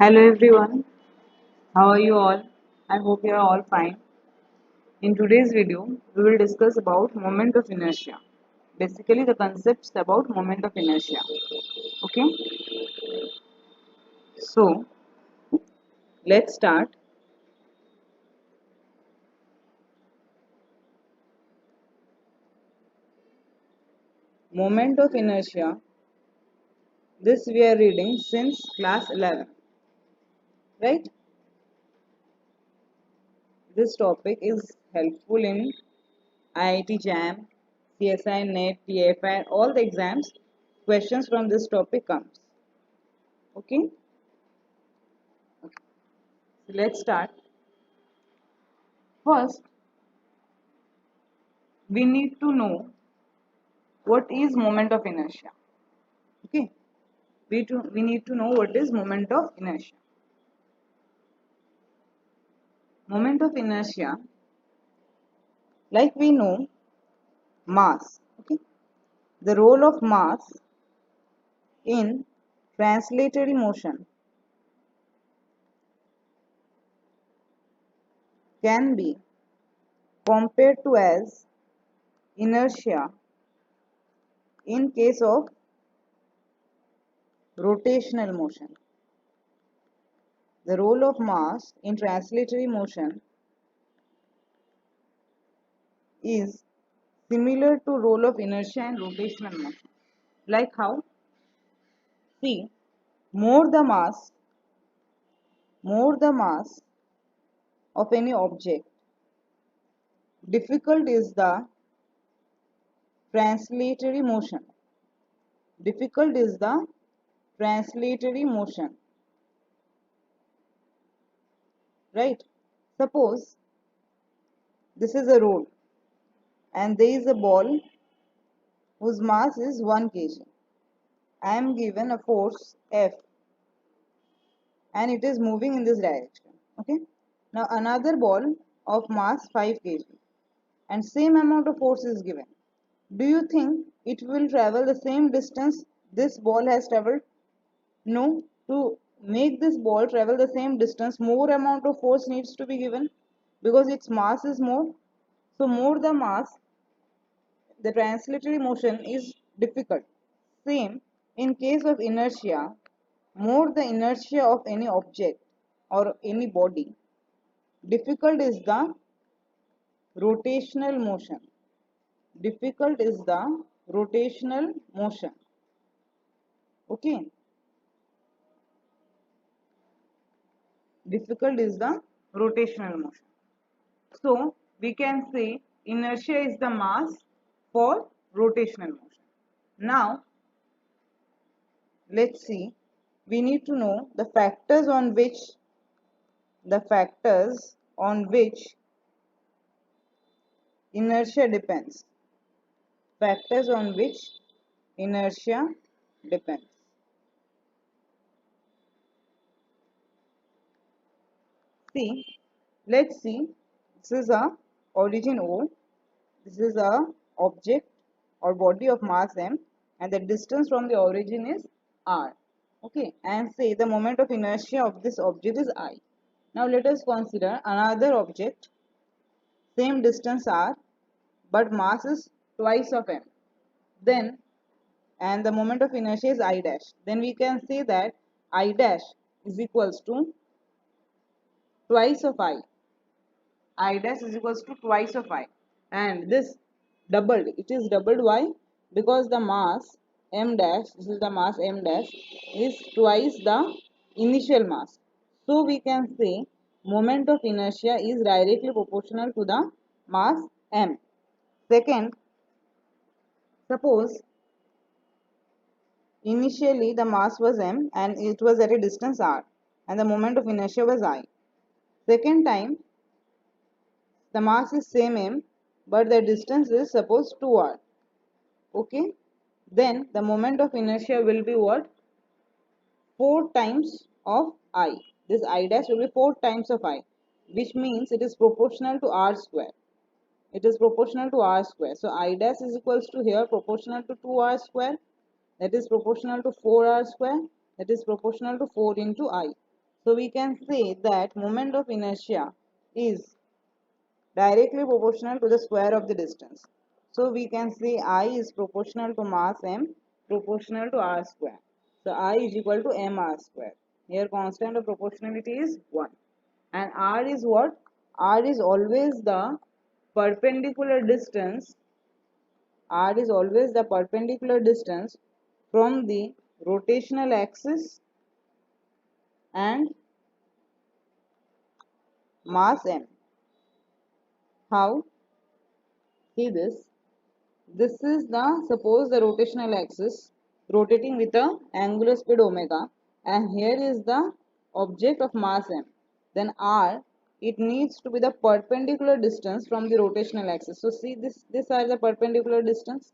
Hello everyone, how are you all? I hope you are all fine. In today's video, we will discuss about moment of inertia. Basically the concepts about moment of inertia. Okay, so let's start. Moment of inertia. This we are reading since class 11, right? This topic is helpful in IIT JAM, CSI, NET, TFI, all the exams. Questions from this topic comes. Okay, so let's start. First, we need to know what is moment of inertia. Okay, we need to know what is moment of inertia. Moment of inertia, like we know mass. Okay, the role of mass in translatory motion can be compared to as inertia in case of rotational motion. The role of mass in translatory motion is similar to role of inertia in rotational motion. Like how? See, more the mass, more the mass of any object, difficult is the translatory motion. Difficult is the translatory motion. Right? Suppose this is a road and there is a ball whose mass is 1 kg. I am given a force F and it is moving in this direction. Okay. Now another ball of mass 5 kg and same amount of force is given. Do you think it will travel the same distance this ball has traveled? No. To make this ball travel the same distance, more amount of force needs to be given because its mass is more. So more the mass, the translatory motion is difficult. Same in case of inertia, more the inertia of any object or any body, difficult is the rotational motion. Difficult is the rotational motion. Okay. Difficult is the rotational motion. So we can say inertia is the mass for rotational motion. Now let's see, we need to know the factors on which inertia depends. Factors on which inertia depends. See, let's see, this is a origin O, this is a object or body of mass m and the distance from the origin is r. Okay, and say the moment of inertia of this object is I. Now let us consider another object, same distance r, but mass is twice of m. Then, and the moment of inertia is I dash. Then we can say that I dash is equals to twice of I. I dash is equals to twice of I. And this doubled, it is doubled. Why? Because the mass m dash, this is the mass m dash, is twice the initial mass. So we can say moment of inertia is directly proportional to the mass m. Second, suppose initially the mass was m and it was at a distance r and the moment of inertia was I. Second time the mass is same m but the distance is suppose 2r. Okay, then the moment of inertia will be what? 4 times of I. This I dash will be 4 times of I, which means it is proportional to r square. It is proportional to r square. So I dash is equals to here proportional to 2r square, that is proportional to 4r square, that is proportional to 4 into I. So we can say that moment of inertia is directly proportional to the square of the distance. So we can say I is proportional to mass m proportional to r square. So I is equal to mr square. Here constant of proportionality is 1. And r is what? R is always the perpendicular distance. R is always the perpendicular distance from the rotational axis and mass m. How? See this. This is the, suppose the rotational axis rotating with a angular speed omega, and here is the object of mass m. Then r, it needs to be the perpendicular distance from the rotational axis. So see this, these are the perpendicular distance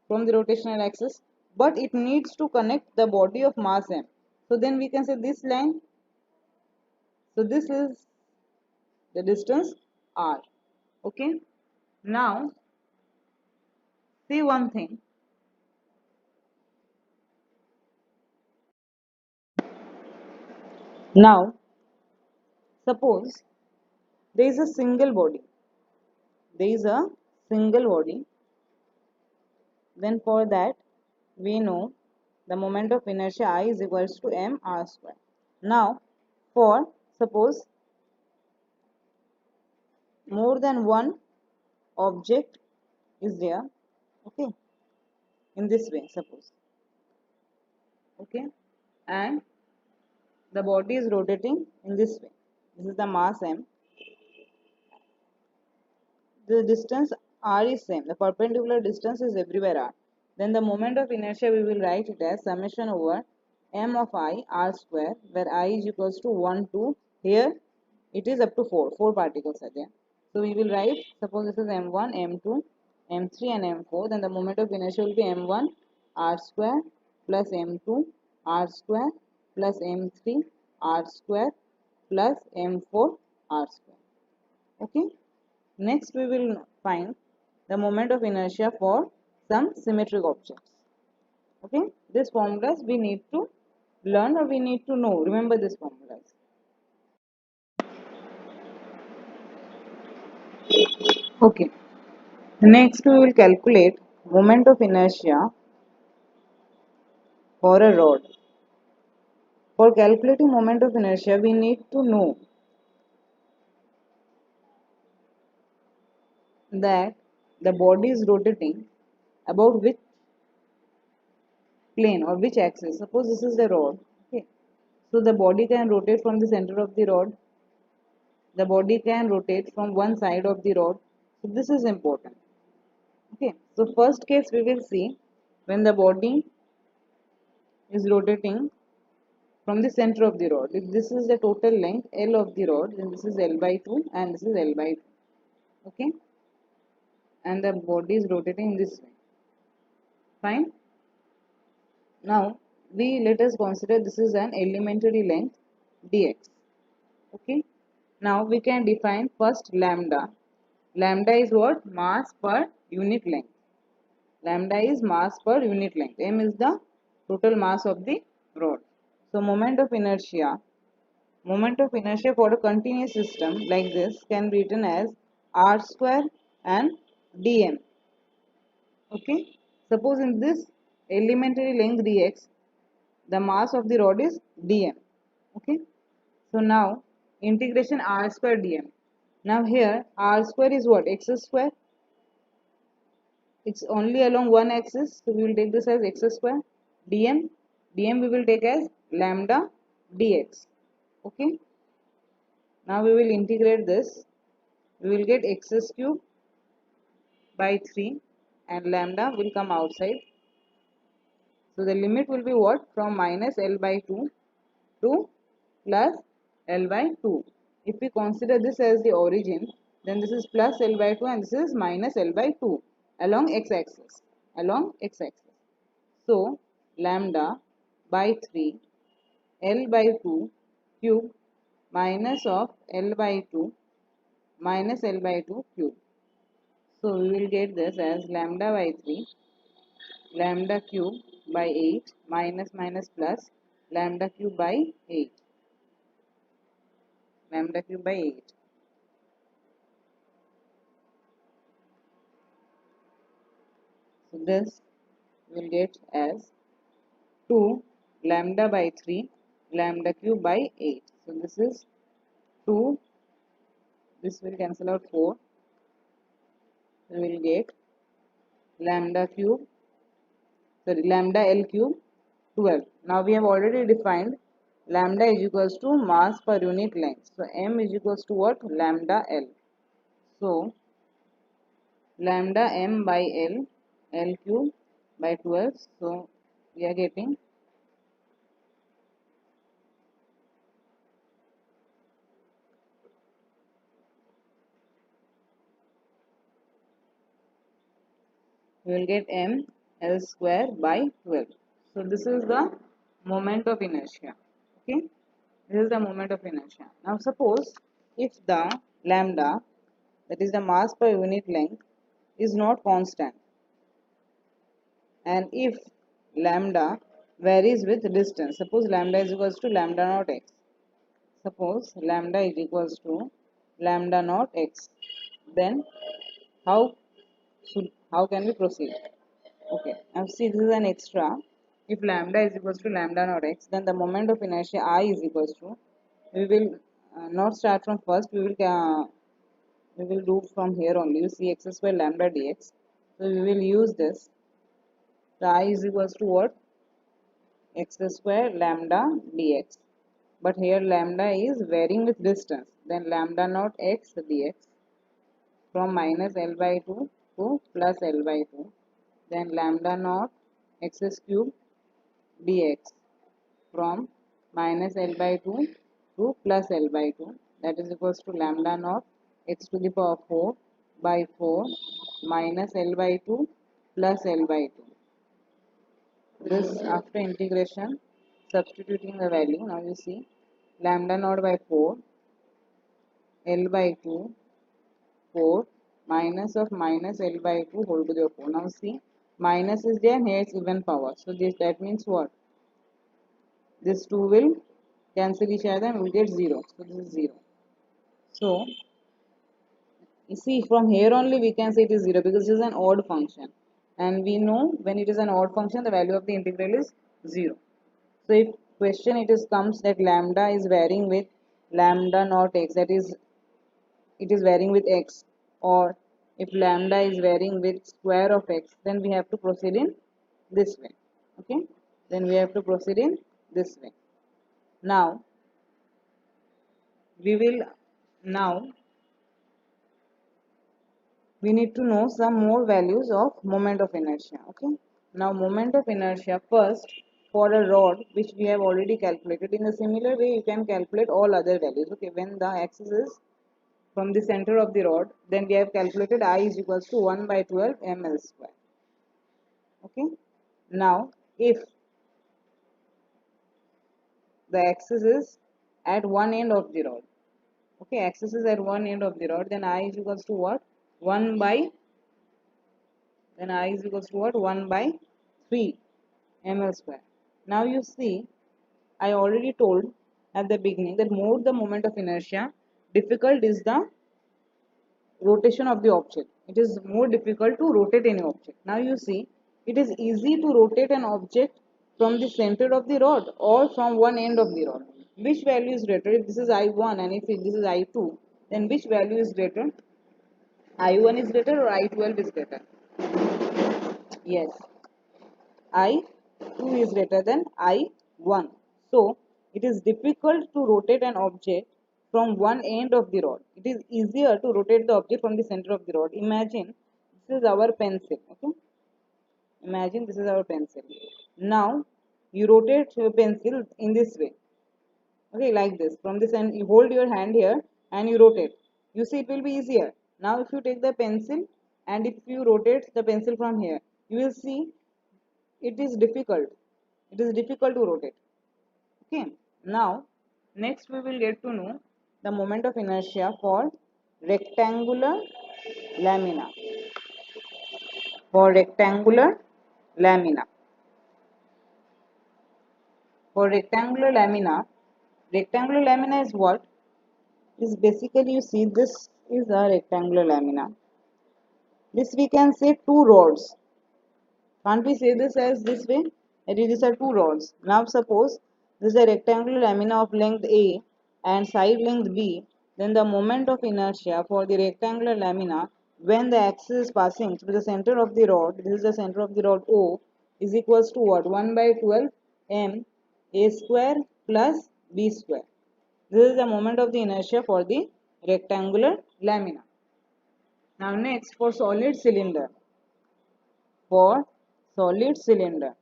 from the rotational axis, but it needs to connect the body of mass m. So then we can say this line, so this is the distance r. Okay. Now see one thing. Now suppose there is a single body, there is a single body, then for that we know the moment of inertia I is equals to m r square. Now for suppose more than one object is there, okay, in this way suppose, okay, and the body is rotating in this way. This is the mass m, the distance r is same, the perpendicular distance is everywhere r. Then the moment of inertia we will write it as summation over m of I r square, where I is equals to 1 to, here it is up to 4 particles are there. So we will write, suppose this is m1, m2, m3 and m4, then the moment of inertia will be m1 r square plus m2 r square plus m3 r square plus m4 r square. Okay. Next, we will find the moment of inertia for some symmetric objects. Okay, these formulas we need to learn or we need to know. Remember these formulas. Okay, next we will calculate moment of inertia for a rod. For calculating moment of inertia, we need to know that the body is rotating about which plane or which axis. Suppose this is the rod. Okay, so the body can rotate from the center of the rod, the body can rotate from one side of the rod. So this is important. Okay, so first case we will see when the body is rotating from the center of the rod. If this is the total length L of the rod, then this is L by 2 and this is L by 2. Okay, and the body is rotating this way. Fine. Now we let us consider this is an elementary length dx. Okay, now we can define first lambda. Lambda is what? Mass per unit length. Lambda is mass per unit length. M is the total mass of the rod. So moment of inertia for a continuous system like this can be written as r square and dm. Okay. Suppose in this elementary length dx, the mass of the rod is dm. Okay. So now integration r square dm. Now here r square is what? X square. It's only along one axis, so we will take this as x square. Dm we will take as lambda dx. Okay. Now we will integrate this. We will get x cube by 3 and lambda will come outside. So the limit will be what? From minus L by 2 to plus L by 2. If we consider this as the origin, then this is plus L by 2 and this is minus L by 2 along x-axis. Along x-axis. So lambda by 3 L by 2 cube minus of L by 2 minus L by 2 cube. So we will get this as lambda by 3 lambda cube by 8 minus minus plus lambda cube by 8. lambda cube by 8. So this will get as 2 lambda by 3 lambda cube by 8. So this is 2, this will cancel out 4. We will get lambda cube, sorry, lambda L cube 12. Now we have already defined lambda is equals to mass per unit length. So m is equals to what? Lambda L. So lambda m by L cube by 12. So we are getting we will get m L square by 12. So this is the moment of inertia. Okay, this is the moment of inertia. Now suppose if the lambda, that is the mass per unit length, is not constant, and if lambda varies with distance, suppose lambda is equals to lambda naught x, suppose lambda is equals to lambda naught x, then how how can we proceed? Okay, now see, this is an extra. If lambda is equals to lambda naught x, then the moment of inertia I is equals to, we will not start from first, we will do from here only. You see x square lambda dx. So we will use this. The I is equals to what? X square lambda dx. But here lambda is varying with distance. Then lambda naught x dx from minus L by 2 to plus L by 2. Then lambda naught x cube dx from minus L by 2 to plus L by 2. That is equals to lambda naught x to the power 4 by 4 minus L by 2 plus L by 2. This after integration, substituting the value, now you see lambda naught by 4 L by 2 4 minus of minus L by 2 whole to the 4. Now see, minus is there and here it's even power. So this, that means what? This 2 will cancel each other and we will get 0. So this is 0. So you see, from here only we can say it is 0 because it is an odd function. And we know when it is an odd function, the value of the integral is 0. So if question it is comes that lambda is varying with lambda naught x, that is it is varying with x, or if lambda is varying with square of x, then we have to proceed in this way. Okay, then we have to proceed in this way. Now we will now we need to know some more values of moment of inertia. Okay, now moment of inertia, first for a rod which we have already calculated, in a similar way you can calculate all other values. Okay, when the axis is from the center of the rod, then we have calculated I is equals to 1 by 12 ml square. Okay, now if the axis is at one end of the rod, okay, axis is at one end of the rod, then I is equals to what? 1 by, then I is equals to what? 1 by 3 ml square. Now you see, I already told at the beginning that more the moment of inertia, difficult is the rotation of the object. It is more difficult to rotate any object. Now you see, it is easy to rotate an object from the center of the rod or from one end of the rod. Which value is greater? If this is I1 and if this is I2, then which value is greater? I1 is greater or I12 is greater? Yes, I2 is greater than I1. So, it is difficult to rotate an object from one end of the rod. It is easier to rotate the object from the center of the rod. Imagine this is our pencil. Okay, imagine this is our pencil. Now, you rotate your pencil in this way. Okay, like this. From this end, you hold your hand here and you rotate. You see, it will be easier. Now, if you take the pencil and if you rotate the pencil from here, you will see it is difficult. It is difficult to rotate. Okay, now next we will get to know the moment of inertia for rectangular lamina. For rectangular lamina. For rectangular lamina is what? is basically, you see, this is a rectangular lamina. This we can say two rods. Can't we say this as this way? That is, these are two rods. Now suppose this is a rectangular lamina of length A and side length B, then the moment of inertia for the rectangular lamina when the axis is passing through the center of the rod, this is the center of the rod O, is equals to what? 1 by 12 m A square plus B square. This is the moment of the inertia for the rectangular lamina. Now next, for solid cylinder. For solid cylinder.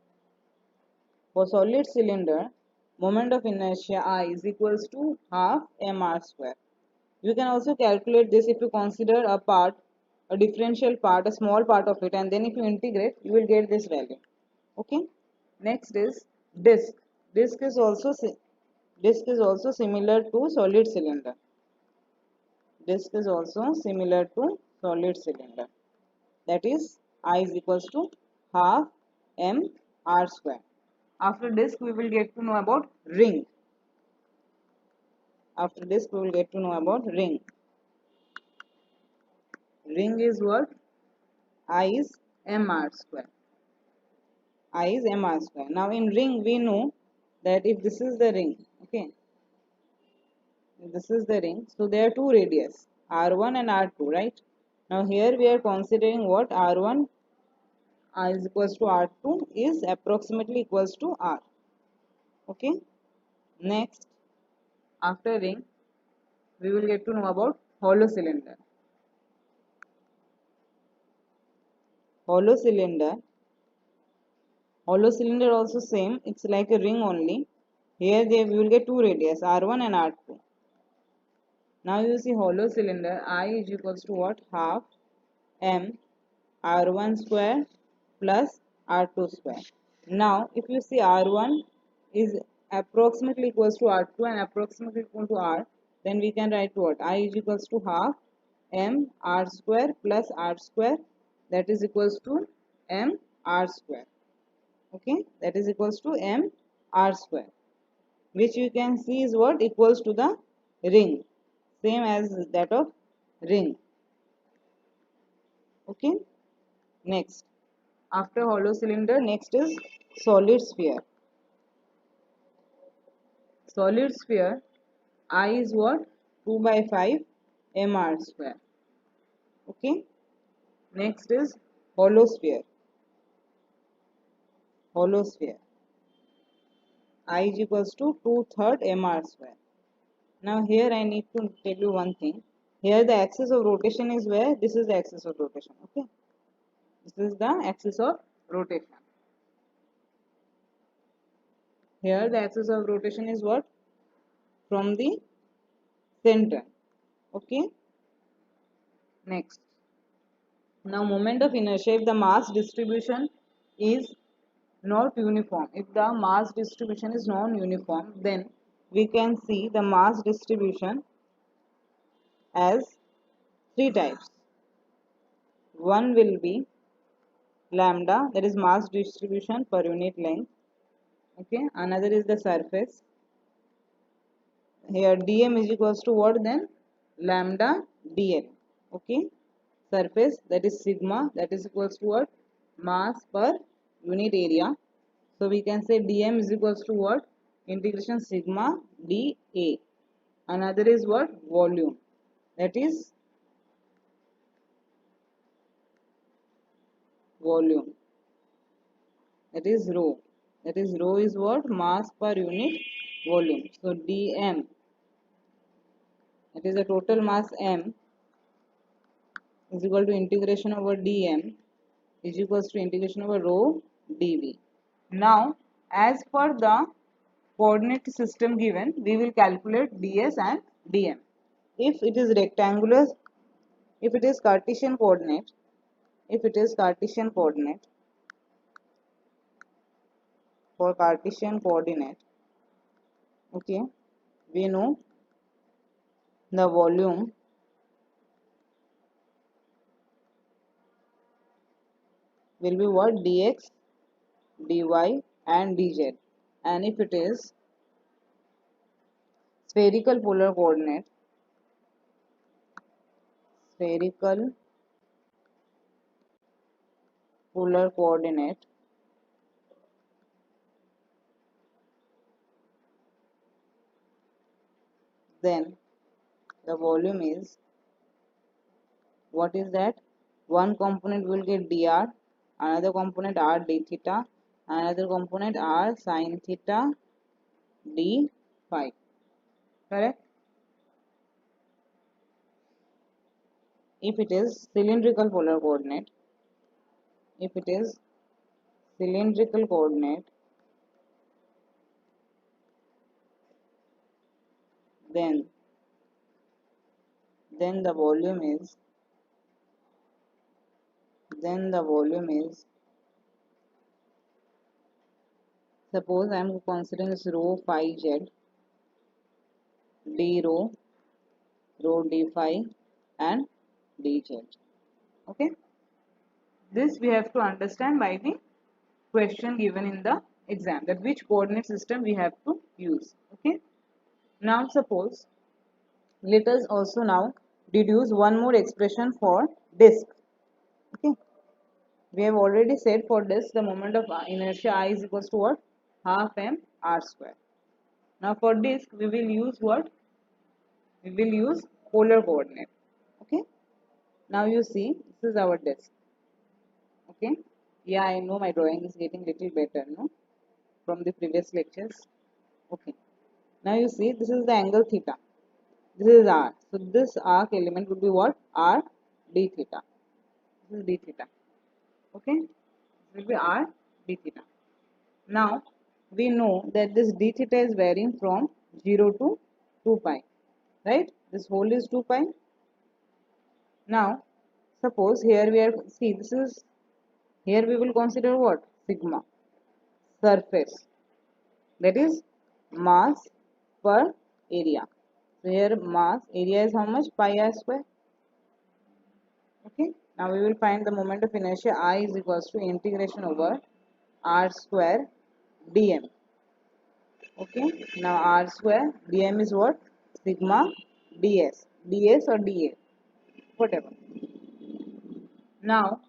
For solid cylinder, moment of inertia I is equals to half mr square. You can also calculate this if you consider a part, a differential part, a small part of it, and then if you integrate, you will get this value. Okay. Next is disk. Disk is also similar to solid cylinder. Disk is also similar to solid cylinder. That is I is equals to half m r square. After disk, we will get to know about ring. After this, we will get to know about ring. Ring is what? I is mr square. I is mr square. Now in ring, we know that if this is the ring, okay, if this is the ring, so there are two radius, r1 and r2, right? Now here we are considering what? r1 is equals to r2 is approximately equals to r. Okay. Next, after ring, we will get to know about hollow cylinder. Hollow cylinder. Hollow cylinder also same. It's like a ring only. Here we will get two radius, R1 and R2. Now you see hollow cylinder, I is equals to what? Half m R1 square plus R2 square. Now if you see R1 is approximately equals to R2 and approximately equal to R, then we can write what? I is equals to half m R square plus R square, that is equals to m R square. Okay, that is equals to m R square, which you can see is what? Equals to the ring, same as that of ring. Okay. Next, after hollow cylinder, next is solid sphere. Solid sphere, I is what? 2 by 5 mr square. Okay. Next is hollow sphere. Hollow sphere, I is equals to 2/3 mr square. Now here I need to tell you one thing. Here the axis of rotation is where? This is the axis of rotation. Okay. This is the axis of rotation. Here the axis of rotation is what? From the center. Okay. Next. Now moment of inertia, if the mass distribution is not uniform, if the mass distribution is non-uniform, then we can see the mass distribution as three types. One will be lambda, that is mass distribution per unit length. Okay. Another is the surface. Here dm is equals to what then? Lambda dl. Okay. Surface, that is sigma, that is equals to what? Mass per unit area. So we can say dm is equals to what? Integration sigma dA. Another is what? Volume. That is volume. That is rho. That is rho is what? Mass per unit volume. So dm, that is the total mass m, is equal to integration over dm is equals to integration over rho dv. Now, as per the coordinate system given, we will calculate ds and dm. If it is rectangular, if it is Cartesian coordinate, for Cartesian coordinate, okay, we know the volume will be what? Dx, dy and dz. And if it is spherical polar coordinate, spherical polar coordinate, then the volume is, what is that? One component will get dr, another component r d theta, another component r sin theta d phi. Correct? If it is cylindrical polar coordinate, if it is cylindrical coordinate, then then the volume is then the volume is, suppose I am considering this rho phi z, d rho, rho d phi, and dz. Okay, this we have to understand by the question given in the exam, that which coordinate system we have to use. Okay, now suppose, let us also now deduce one more expression for disk. Okay, we have already said for disk the moment of inertia I is equals to what? Half m r square. Now for disk we will use what? We will use polar coordinate. Okay, now you see this is our disk. Okay, yeah, I know my drawing is getting little better, no, from the previous lectures. Okay, now you see this is the angle theta, this is r, so this arc element would be what? R d theta. This is d theta. Okay, this will be r d theta. Now we know that this d theta is varying from 0 to 2 pi, right? This whole is 2 pi. Now suppose here we are, see this is, here we will consider what? Sigma, surface, that is mass per area. So here mass area is how much? Pi r square. Okay, now we will find the moment of inertia I is equals to integration over r square dm. Okay, now r square dm is what? Sigma ds or dA, whatever. Now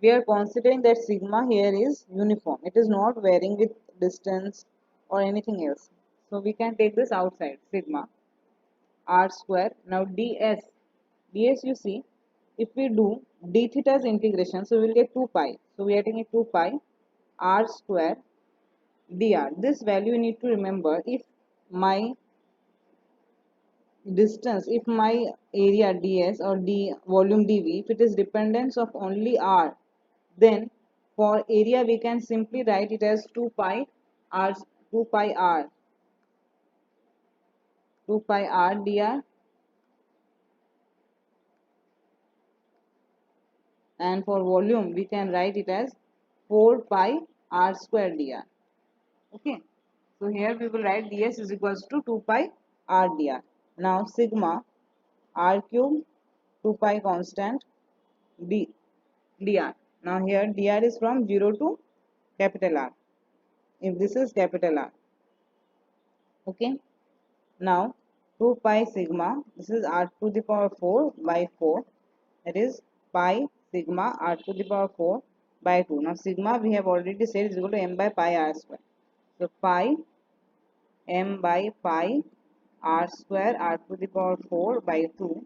we are considering that sigma here is uniform, it is not varying with distance or anything else, so we can take this outside, sigma r square. Now ds you see, if we do d theta's integration, so we will get 2 pi, so we are taking 2 pi r square dr. This value you need to remember, if my distance, if my area ds or d volume dv, if it is dependence of only r, then for area we can simply write it as 2 pi r, 2 pi r 2 pi r dr, and for volume we can write it as 4 pi r square dr. Okay, so here we will write ds is equals to 2 pi r dr. Now sigma r cube 2 pi constant d dr. Now here dr is from 0 to capital R, if this is capital R. Okay, now 2 pi sigma, this is r to the power 4 by 4, that is pi sigma r to the power 4 by 2. Now sigma we have already said is equal to m by pi r square, so pi m by pi r square r to the power 4 by 2,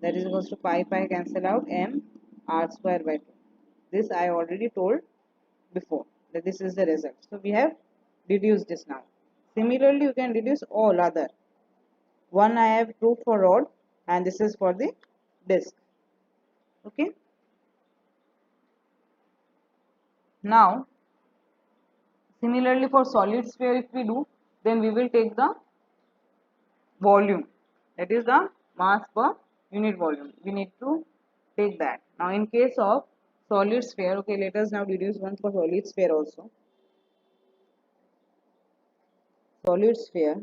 that is equals to pi cancel out, m r square by 2. This I already told before that this is the result, so we have deduced this. Now similarly you can deduce all other. One I have proved for rod, and this is for the disk. Okay, now similarly for solid sphere if we do, then we will take the volume, that is the mass per unit volume, we need to take that. Now in case of solid sphere, okay, let us now deduce one for solid sphere also. Solid sphere,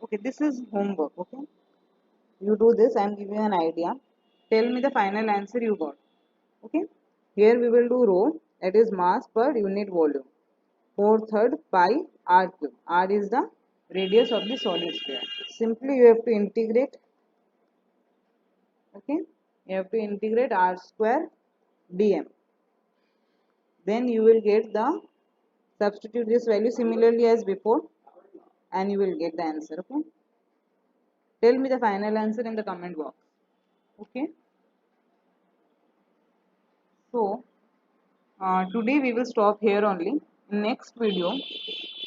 okay, this is homework. Okay, you do this, I am giving you an idea, tell me the final answer you got. Okay, here we will do rho, that is mass per unit volume. 4/3 pi r cube. R is the radius of the solid sphere. Simply you have to integrate. Okay, you have to integrate r square dm. Then you will get the, substitute this value similarly as before, and you will get the answer. Okay, tell me the final answer in the comment box. Okay, so today we will stop here only. In next video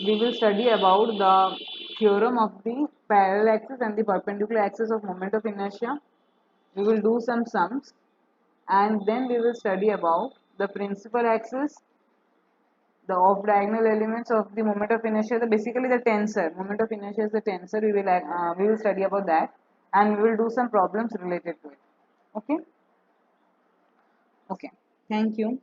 we will study about the theorem of the parallel axis and the perpendicular axis of moment of inertia. We will do some sums, and then we will study about the principal axis, the off diagonal elements of the moment of inertia, basically the tensor. Moment of inertia is the tensor. We will study about that, and we will do some problems related to it. Okay. Okay, thank you.